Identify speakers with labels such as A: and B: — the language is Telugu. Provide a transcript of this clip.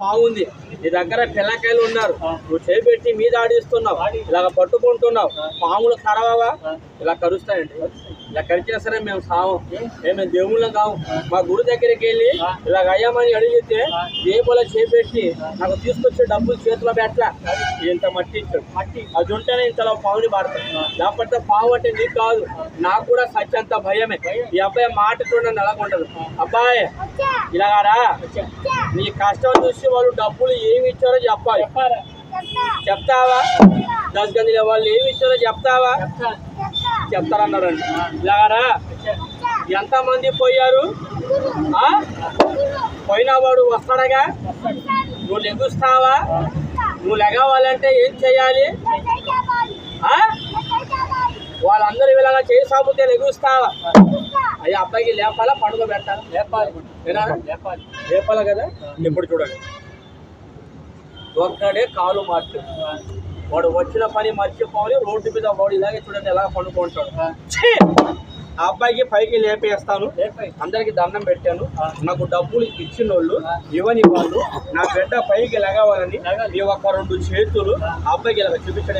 A: బాగుంది. నీ దగ్గర పిల్లకాయలు ఉన్నారు, నువ్వు చేపెట్టి మీద ఆడిస్తున్నావు, ఇలాగ పట్టుకుంటున్నావు. పాములు కరవవా? ఇలా కరుస్తాయండి. ఇలా కరిచినా సరే మేము సాము, మేము దేవుళ్ళం కావు. మా గుడి దగ్గరికి వెళ్ళి ఇలాగ అయ్యామని అడిగితే దేవుళ్ళ చేపెట్టి నాకు తీసుకొచ్చే డబ్బులు చేతిలో పెట్టలా, ఇంత మట్టి ఇచ్చాడు. అది ఉంటేనే ఇంతలో పావుని పడతాడు. లేకపోతే పాము అంటే నీకు కాదు, నాకు కూడా సత్యంత భయమే. ఈ అబ్బాయి మాట చూడండి ఎలా ఉండదు. అబ్బాయి ఇలాగారా, నీ కష్టం చూసి వాళ్ళు డబ్బులు ఏమి ఇచ్చారో చెప్పాలి. చెప్తావా? దశగంది వాళ్ళు ఏమి ఇచ్చారో చెప్తావా? చెప్తారన్నారండి. ఇలాగారా, ఎంతమంది పోయారు? పోయినా వాడు వస్తాడగా, నువ్వు లెగుస్తావా? నువ్వు లెగవాలంటే ఏం చెయ్యాలి? వాళ్ళందరూ ఇలాగా చేయి సాగితే లెగుస్తావా? అయ్యా అబ్బాయికి లేపాలా, పండుగ పెట్టాలా? లేపాలి కదా. ఇప్పుడు చూడండి, ఒక్కడే కాలు మార్చు, వాడు వచ్చిన పని మర్చిపోవాలి. రోడ్డు మీద వాడు ఇలాగే చూడండి ఎలా పండుకుంటాడు. ఆ అబ్బాయికి పైకి లేపేస్తాను. అందరికి దండం పెట్టాను. నాకు డబ్బులు ఇచ్చిన వాళ్ళు ఇవ్వని వాళ్ళు నా బిడ్డ పైకి లెగవాలని ఈ ఒక్క 2 చేతులు ఆ అబ్బాయికి ఇలా చూపించడం.